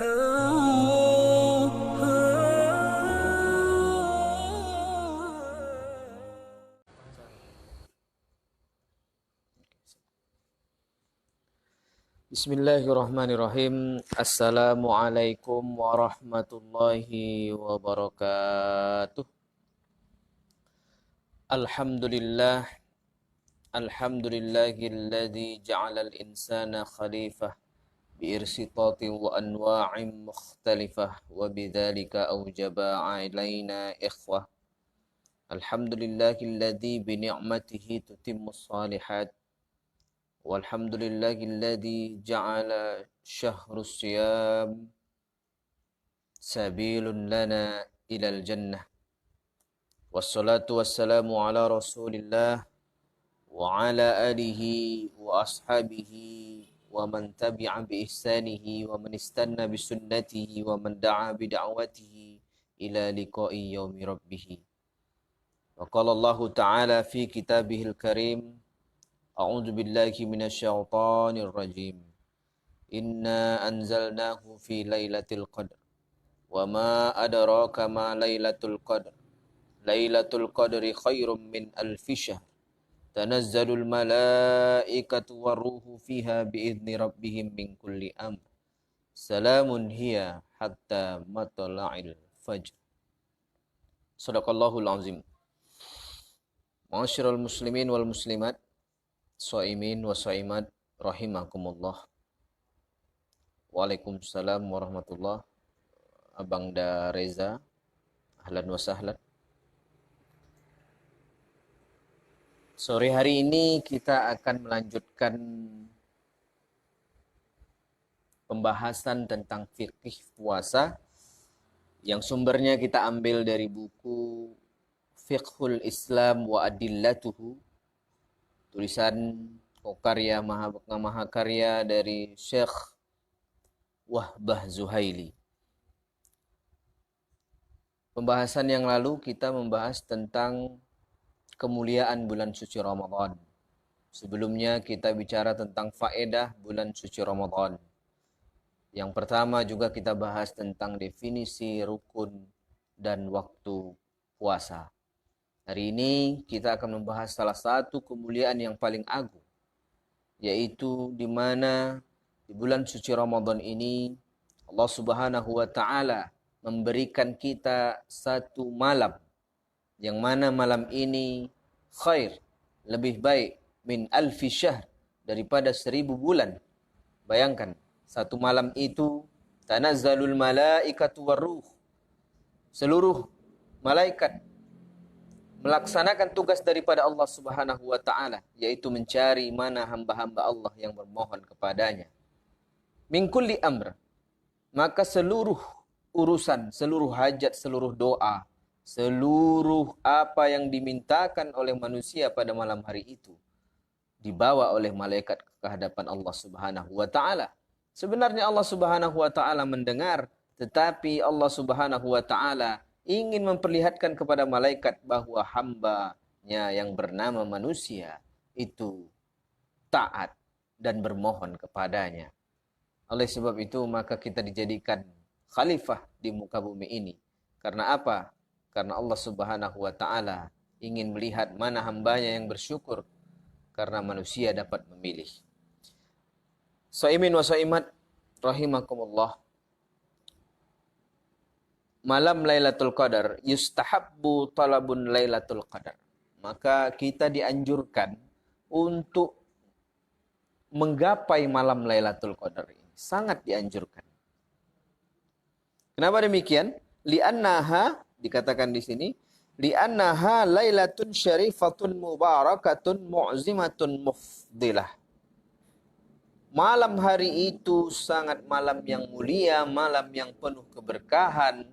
Bismillahirrahmanirrahim. Assalamualaikum warahmatullahi wabarakatuh. Alhamdulillah. Alhamdulillahilladzi ja'alal insana khalifah biirsitatin wa anwa'in mukhtalifah wa bidzalika aujaba 'alaina ikhwah. Alhamdulillahilladzi bi ni'matihi tutimmus shalihat. Walhamdulillahilladzi ja'ala syahrus siyam sabilun lana ilal jannah. Wassalatu wassalamu ala rasulillah wa ala alihi wa ashabihi wa man tabi'a bi ihsanihi wa man istanna bi sunnatihi wa man da'a bi da'watihi ila liqa'i yaumi rabbih. Wa qala Allah ta'ala fi kitabihil karim, A'udzu billahi minasyaitonir rajim. Inna anzalnahu fi lailatul qadr. Wa ma adraka ma lailatul qadr. Lailatul qadri khairum min alfi syahr. Tanazzalul malaikatu waruhu fiha biidzni rabbihim min kulli amr. Salamun hiya hatta matla'il fajr. Shadaqallahul azim. Ma'asyiral muslimin wal muslimat, shaimin wa shaimat rahimakumullah. Waalaikumsalam warahmatullah. Abang Da Reza, ahlan wa sahlan. Sore hari ini kita akan melanjutkan pembahasan tentang fikih puasa yang sumbernya kita ambil dari buku Fiqhul Islam wa Adillatuhu, tulisan karya mahakarya dari Syekh Wahbah Zuhaili. Pembahasan yang lalu kita membahas tentang kemuliaan bulan suci Ramadan. Sebelumnya kita bicara tentang faedah bulan suci Ramadan. Yang pertama juga kita bahas tentang definisi rukun dan waktu puasa. Hari ini kita akan membahas salah satu kemuliaan yang paling agung, yaitu di mana di bulan suci Ramadan ini Allah Subhanahu wa taala memberikan kita satu malam yang mana malam ini khair, lebih baik min alfi syahr, daripada 1000 bulan. Bayangkan, satu malam itu tanazzalul malaikatu waruh, seluruh malaikat melaksanakan tugas daripada Allah Subhanahu wa taala, yaitu mencari mana hamba-hamba Allah yang bermohon kepadanya. Min kulli amr, maka seluruh urusan, seluruh hajat, seluruh doa, seluruh apa yang dimintakan oleh manusia pada malam hari itu dibawa oleh malaikat ke hadapan Allah Subhanahu wa taala. Sebenarnya Allah Subhanahu wa taala mendengar, tetapi Allah Subhanahu wa taala ingin memperlihatkan kepada malaikat bahwa hambanya yang bernama manusia itu taat dan bermohon kepadanya. Oleh sebab itu maka kita dijadikan khalifah di muka bumi ini. Karena apa? Karena Allah Subhanahu wa taala ingin melihat mana hambanya yang bersyukur karena manusia dapat memilih. Shaimin wa shaimat rahimakumullah. Malam Lailatul Qadar, yustahabbu talabun Lailatul Qadar. Maka kita dianjurkan untuk menggapai malam Lailatul Qadar ini. Sangat dianjurkan. Kenapa demikian? Li'annaha, dikatakan di sini, li'annaha lailatun syarifatun mubarakatun mu'zimatun mufdilah. Malam hari itu sangat malam yang mulia, malam yang penuh keberkahan,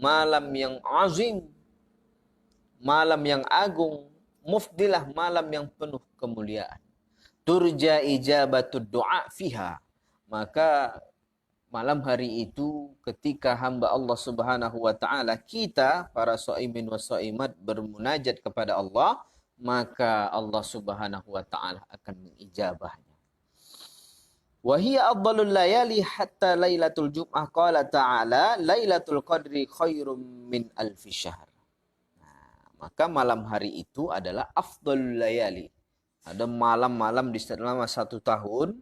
malam yang azim, malam yang agung, mufdilah, malam yang penuh kemuliaan. Turja ijabatud doa fiha. Maka malam hari itu ketika hamba Allah Subhanahu wa taala, kita para shaimin wa shaimat bermunajat kepada Allah, maka Allah Subhanahu wa taala akan mengijabahnya. Wa hiya afdalul layali hatta lailatul jum'ah qala ta'ala lailatul qadri khairum min alfi syahr. Maka malam hari itu adalah afdalul layali. Ada malam-malam di selama 1 tahun,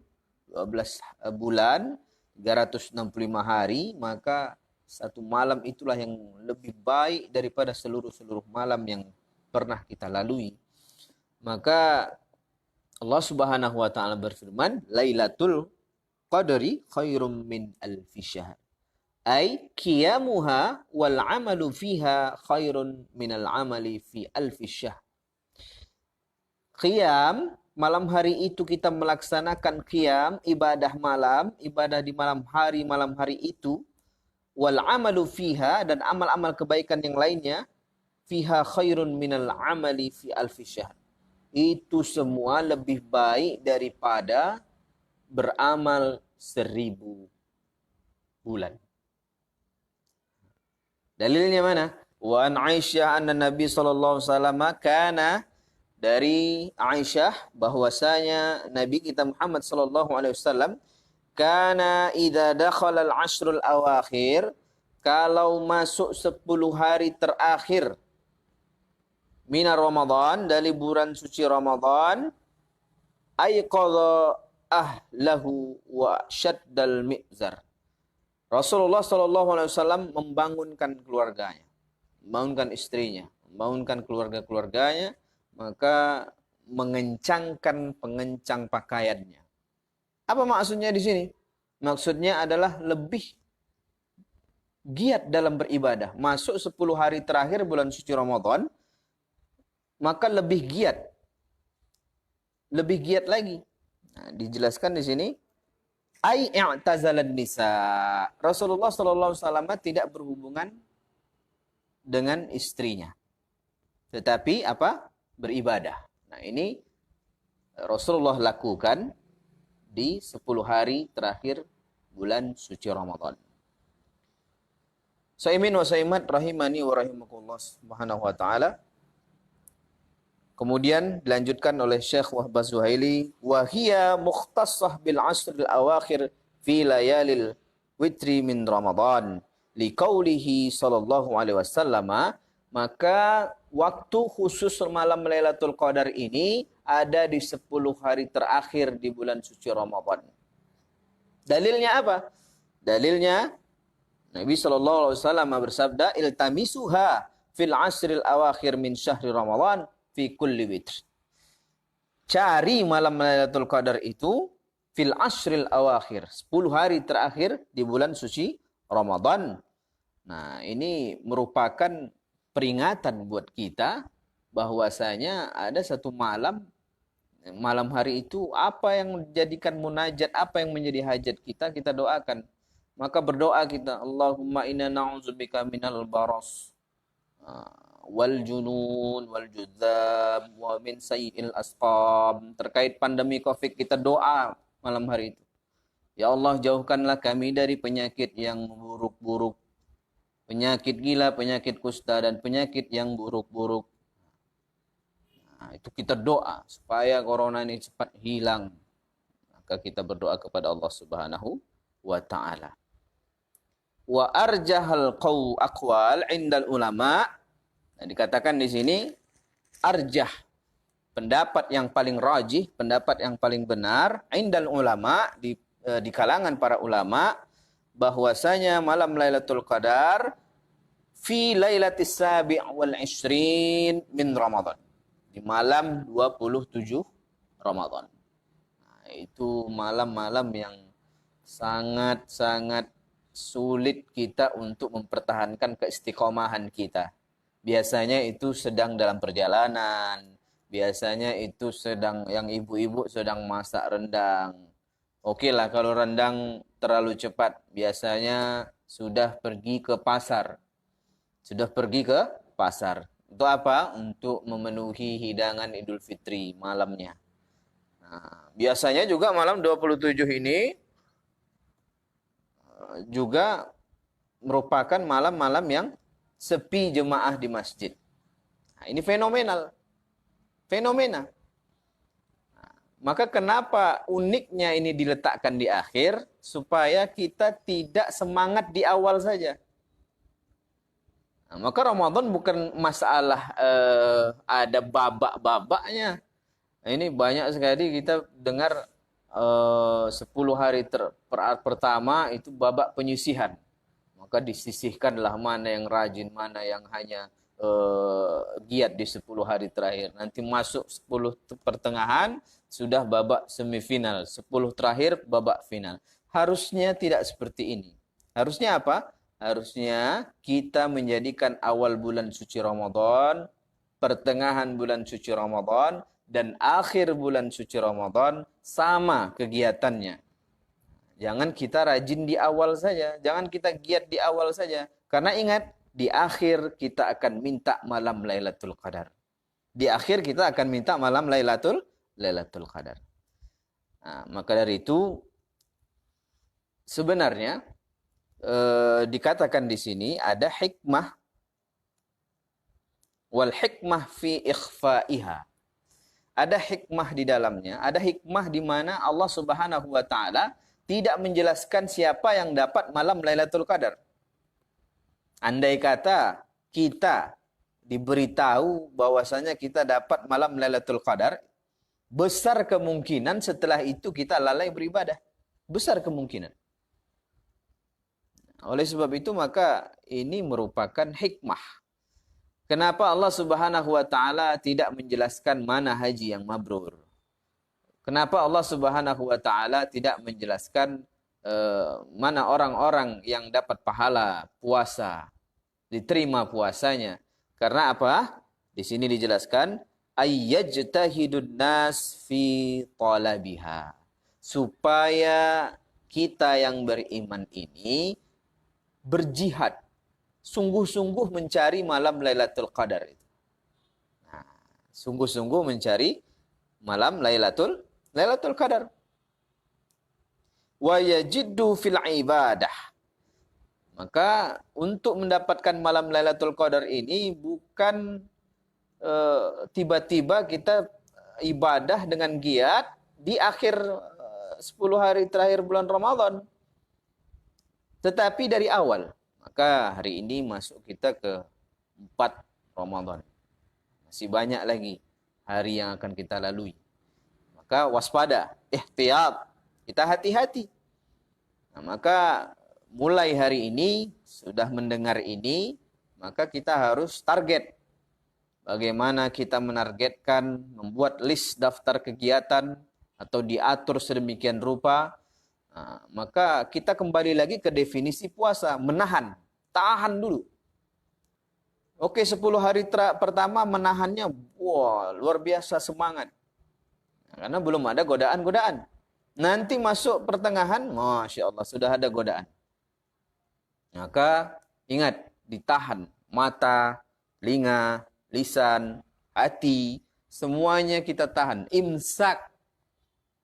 12 bulan, 365 hari, maka satu malam itulah yang lebih baik daripada seluruh malam yang pernah kita lalui. Maka Allah Subhanahu wa taala berfirman, Lailatul Qadri khairum min alfi syahr. Ay qiyamuha wal amalu fiha khairun min al amali fi alfi syahr. Qiyam, malam hari itu kita melaksanakan qiyam, ibadah malam, ibadah di malam hari itu, wal amalu fiha, dan amal-amal kebaikan yang lainnya, fiha khairun minal amali fi alfi syahr. Itu semua lebih baik daripada beramal 1000 bulan. Dalilnya mana? Wa an Aisyah anna Nabi sallallahu alaihi wasallam kana, dari Aisyah bahwasanya Nabi kita Muhammad sallallahu alaihi wasallam kana idza dakhala al-ashrul awakhir, kalau masuk 10 hari terakhir minar Ramadan, dari bulan suci Ramadan, ayqadha ahlahu wa syaddal mi'zar. Rasulullah sallallahu alaihi wasallam membangunkan keluarganya, membangunkan istrinya, membangunkan keluarga-keluarganya, maka mengencangkan pengencang pakaiannya. Apa maksudnya di sini? Maksudnya adalah lebih giat dalam beribadah. Masuk 10 hari terakhir bulan suci Ramadan, maka lebih giat. Lebih giat lagi. Nah, dijelaskan di sini, ai i'tazalan nisa. Rasulullah sallallahu alaihi wasallam tidak berhubungan dengan istrinya. Tetapi apa? Beribadah. Nah, ini Rasulullah lakukan di 10 hari terakhir bulan suci Ramadan. Saimin wa saimat rahimani wa rahimakumullah subhanahu wa ta'ala. Kemudian dilanjutkan oleh Syekh Wahbah Zuhaili, wa hiya mukhtassah bil asril awakhir fi layalil witri min Ramadan liqaulihi sallallahu alaihi wasallam. Maka waktu khusus malam Lailatul Qadar ini ada di 10 hari terakhir di bulan suci Ramadan. Dalilnya apa? Dalilnya Nabi sallallahu alaihi wasallam bersabda, iltamisuha fil asril awakhir min syahri Ramadan fi kulli witr. Cari malam Lailatul Qadar itu fil asril awakhir, 10 hari terakhir di bulan suci Ramadan. Nah, ini merupakan peringatan buat kita bahwasanya ada satu malam hari itu apa yang menjadikan munajat, apa yang menjadi hajat kita doakan. Maka berdoa kita, Allahumma inna na'udzubika minal baras wal junun wal judzam wa min sayyi'il asqam. Terkait pandemi Covid, kita doa malam hari itu, ya Allah, jauhkanlah kami dari penyakit yang buruk-buruk, penyakit gila, penyakit kusta, dan penyakit yang buruk-buruk. Nah, itu kita doa supaya corona ini cepat hilang. Maka kita berdoa kepada Allah Subhanahu wa ta'ala. Wa arjahal aqwal indal ulama. Nah, dikatakan di sini arjah, pendapat yang paling rajih, pendapat yang paling benar, indal ulama, di kalangan para ulama, bahwasanya malam Lailatul Qadar fi lailatis sabi' wal 20 min Ramadan, di malam 27 Ramadan. Nah, itu malam-malam yang sangat-sangat sulit kita untuk mempertahankan keistiqomahan kita. Biasanya itu sedang dalam perjalanan, biasanya itu sedang, yang ibu-ibu sedang masak rendang. Oke lah kalau rendang terlalu cepat, biasanya sudah pergi ke pasar. Untuk apa? Untuk memenuhi hidangan Idul Fitri malamnya. Nah, biasanya juga malam 27 ini juga merupakan malam-malam yang sepi jemaah di masjid. Nah, ini fenomena. Nah, Maka kenapa uniknya ini diletakkan di akhir? Supaya kita tidak semangat di awal saja. Nah, maka Ramadan bukan masalah ada babak-babaknya. Nah, ini banyak sekali kita dengar 10 hari pertama itu babak penyisihan. Maka disisihkanlah mana yang rajin, mana yang hanya giat di 10 hari terakhir. Nanti masuk 10 pertengahan, sudah babak semifinal. 10 terakhir, babak final. Harusnya tidak seperti ini. Harusnya apa? Harusnya kita menjadikan awal bulan suci Ramadan, pertengahan bulan suci Ramadan, dan akhir bulan suci Ramadan sama kegiatannya. Jangan kita rajin di awal saja. Jangan kita giat di awal saja. Karena ingat, di akhir kita akan minta malam Lailatul Qadar. Di akhir kita akan minta malam Lailatul Qadar. Nah, maka dari itu, sebenarnya, dikatakan di sini ada hikmah. Wal hikmah fi ikhfaiha. Ada hikmah di dalamnya. Ada hikmah di mana Allah Subhanahu wa Ta'ala tidak menjelaskan siapa yang dapat malam Lailatul Qadar. Andai kata kita diberitahu bahwasanya kita dapat malam Lailatul Qadar, besar kemungkinan setelah itu kita lalai beribadah. Besar kemungkinan. Oleh sebab itu maka ini merupakan hikmah. Kenapa Allah Subhanahu wa Ta'ala tidak menjelaskan mana haji yang mabrur? Kenapa Allah Subhanahu wa Ta'ala tidak menjelaskan mana orang-orang yang dapat pahala puasa, diterima puasanya? Karena apa? Di sini dijelaskan ayyajtahidun nas fi talabiha. Supaya kita yang beriman ini berjihad, sungguh-sungguh mencari malam Lailatul Qadar itu. Nah, sungguh-sungguh mencari malam Lailatul Qadar. Wa yajiddu fil ibadah. Maka untuk mendapatkan malam Lailatul Qadar ini bukan tiba-tiba kita ibadah dengan giat di akhir 10 hari terakhir bulan Ramadan. Tetapi dari awal. Maka hari ini masuk kita ke 4 Ramadan. Masih banyak lagi hari yang akan kita lalui. Maka waspada, ihtiyat, kita hati-hati. Nah, maka mulai hari ini, sudah mendengar ini, maka kita harus target. Bagaimana kita menargetkan, membuat list daftar kegiatan, atau diatur sedemikian rupa. Nah, maka kita kembali lagi ke definisi puasa, menahan, tahan dulu. Oke, 10 hari pertama menahannya, wah, luar biasa semangat. Karena belum ada godaan-godaan. Nanti masuk pertengahan, Masya Allah, sudah ada godaan. Maka ingat, ditahan mata, telinga, lisan, hati, semuanya kita tahan. Imsak,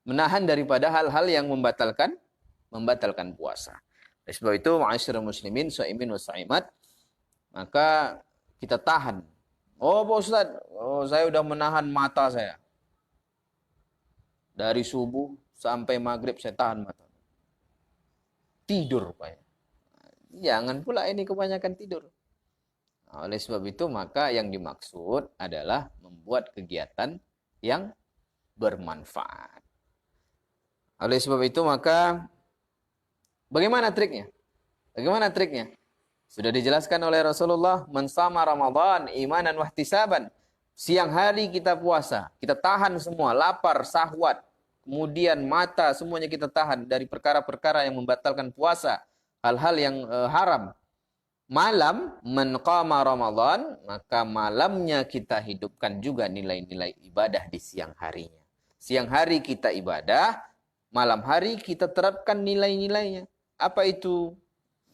menahan daripada hal-hal yang membatalkan puasa. Oleh sebab itu, ma'asyiral muslimin, shaimin wa shaimat, maka kita tahan. Oh, Pak Ustaz, saya udah menahan mata saya. Dari subuh sampai maghrib saya tahan mata. Tidur, Pak. Jangan pula ini kebanyakan tidur. Nah, oleh sebab itu, maka yang dimaksud adalah membuat kegiatan yang bermanfaat. Oleh sebab itu, maka bagaimana triknya? Sudah dijelaskan oleh Rasulullah, man shama Ramadan imanan wahtisaban. Siang hari kita puasa, kita tahan semua, lapar, syahwat, kemudian mata, semuanya kita tahan dari perkara-perkara yang membatalkan puasa, hal-hal yang haram. Malam, man qama Ramadan, maka malamnya kita hidupkan juga nilai-nilai ibadah di siang harinya. Siang hari kita ibadah, malam hari kita terapkan nilai-nilainya. Apa itu?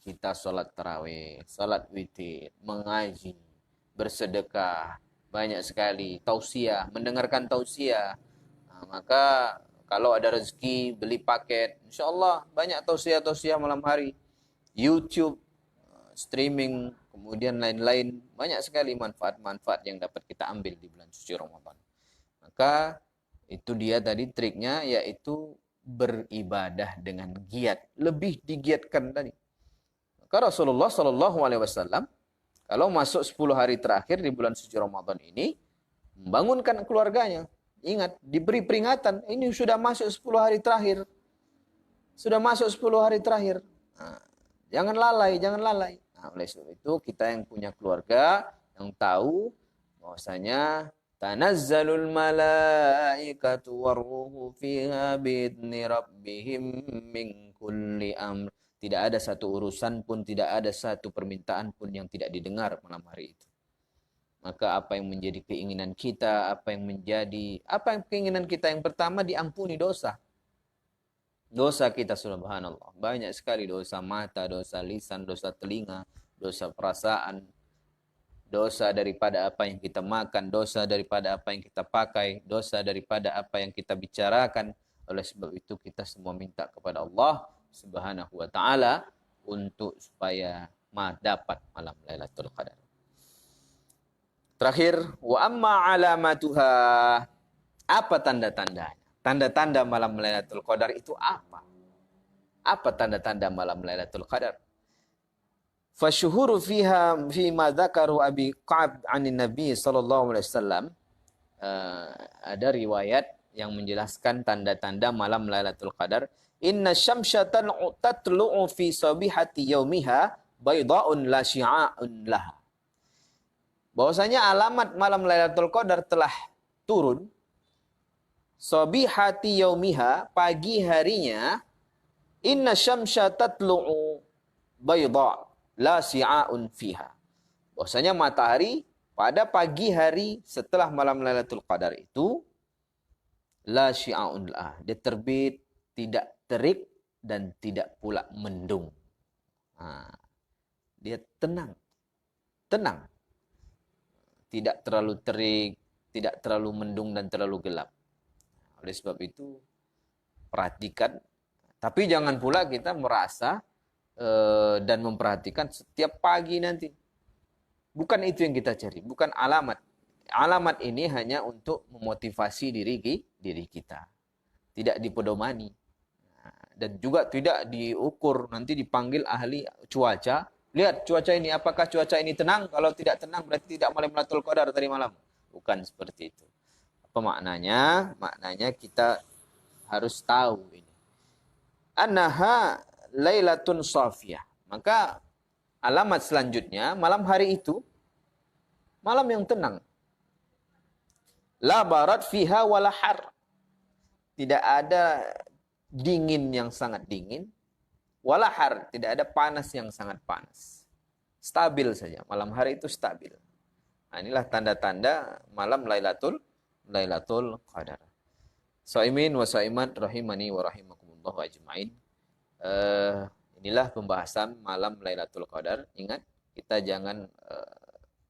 Kita sholat tarawih, sholat witir, mengaji, bersedekah, banyak sekali, tausiah, mendengarkan tausiah. Nah, maka kalau ada rezeki, beli paket, insya Allah banyak tausiah-tausiah malam hari. YouTube, streaming, kemudian lain-lain, banyak sekali manfaat-manfaat yang dapat kita ambil di bulan suci Ramadan. Maka Itu dia tadi triknya, yaitu beribadah dengan giat. Lebih digiatkan tadi. Maka Rasulullah SAW, kalau masuk 10 hari terakhir di bulan suci Ramadan ini, membangunkan keluarganya. Ingat, diberi peringatan, ini sudah masuk 10 hari terakhir. Sudah masuk 10 hari terakhir. Nah, jangan lalai, jangan lalai. Nah, oleh sebab itu, kita yang punya keluarga, yang tahu bahwasanya tanazzalul malaikatu warruhu fiha biidzni rabbihim min kulli amr. Tidak ada satu urusan pun, tidak ada satu permintaan pun yang tidak didengar malam hari itu. Maka apa yang menjadi keinginan kita, apa yang keinginan kita yang pertama, diampuni dosa. Dosa kita, subhanallah. Banyak sekali dosa mata, dosa lisan, dosa telinga, dosa perasaan, dosa daripada apa yang kita makan, dosa daripada apa yang kita pakai, dosa daripada apa yang kita bicarakan. Oleh sebab itu kita semua minta kepada Allah Subhanahu wa taala untuk supaya dapat malam Lailatul Qadar. Terakhir, wa amma alamatuha. Apa tanda-tandanya? Tanda-tanda malam Lailatul Qadar itu apa? Apa tanda-tanda malam Lailatul Qadar? Fasyuhuru fiha ma dzakaru Abi Ka'ab 'anin Nabi sallallahu alaihi wasallam. Ada riwayat yang menjelaskan tanda-tanda malam Lailatul Qadar. Inna syamsyatan tatlu'u fi sabihati yaumiha bayda'un la syi'a'un laha. Bahwasanya alamat malam Lailatul Qadar telah turun. Sabihati yaumiha, pagi harinya, inna syamsya tatlu'u bayda' la si'a'un fiha. Bahwasanya matahari pada pagi hari setelah malam Lailatul Qadar itu, la syi'a'un la, dia terbit, tidak terik dan tidak pula mendung. Dia tenang. Tenang. Tidak terlalu terik, tidak terlalu mendung dan terlalu gelap. Oleh sebab itu, perhatikan. Tapi jangan pula kita merasa dan memperhatikan setiap pagi nanti. Bukan itu yang kita cari, bukan alamat. Alamat ini hanya untuk memotivasi diri kita. Tidak dipedomani. Dan juga tidak diukur, nanti dipanggil ahli cuaca. Lihat cuaca ini, apakah cuaca ini tenang? Kalau tidak tenang berarti tidak malam Lailatul Qadar tadi malam. Bukan seperti itu. Apa maknanya? Maknanya kita harus tahu ini. Annaha lailatun safiyah. Maka alamat selanjutnya, malam hari itu malam yang tenang. La barat fiha wala har. Tidak ada dingin yang sangat dingin. Walahar, tidak ada panas yang sangat panas. Stabil saja, malam hari itu stabil. Nah, inilah tanda-tanda malam Lailatul Qadar. Shaimin wa shaimat rahimani wa rahimakumullah wa ajmain. Inilah pembahasan malam Lailatul Qadar. Ingat, kita jangan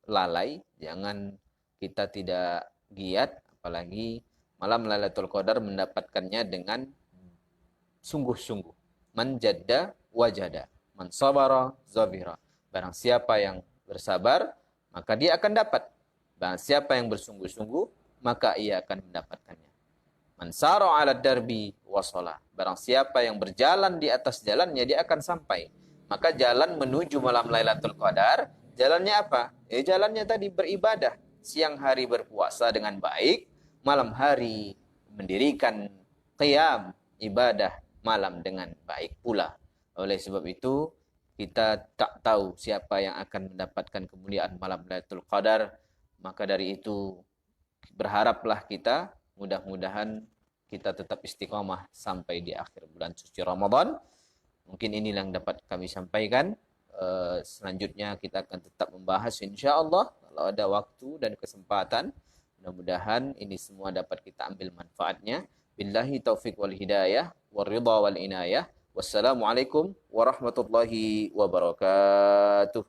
lalai, jangan kita tidak giat, apalagi malam Lailatul Qadar mendapatkannya dengan sungguh-sungguh. Man jadda wajada, man sabara zabira. Barang siapa yang bersabar, maka dia akan dapat. Barang siapa yang bersungguh-sungguh, maka ia akan mendapatkannya. Man sara 'ala darbi wasala. Barang siapa yang berjalan di atas jalannya, dia akan sampai. Maka jalan menuju malam Lailatul Qadar, jalannya apa? Jalannya tadi beribadah. Siang hari berpuasa dengan baik, malam hari mendirikan qiyam ibadah malam dengan baik pula. Oleh sebab itu, kita tak tahu siapa yang akan mendapatkan kemuliaan malam Lailatul Qadar. Maka dari itu, berharaplah kita, mudah-mudahan kita tetap istiqamah sampai di akhir bulan suci Ramadan. Mungkin inilah yang dapat kami sampaikan. Selanjutnya kita akan tetap membahas insya-Allah kalau ada waktu dan kesempatan. Mudah-mudahan ini semua dapat kita ambil manfaatnya. Billahi taufiq wal hidayah, wal ridha wal inayah. Wassalamualaikum warahmatullahi wabarakatuh.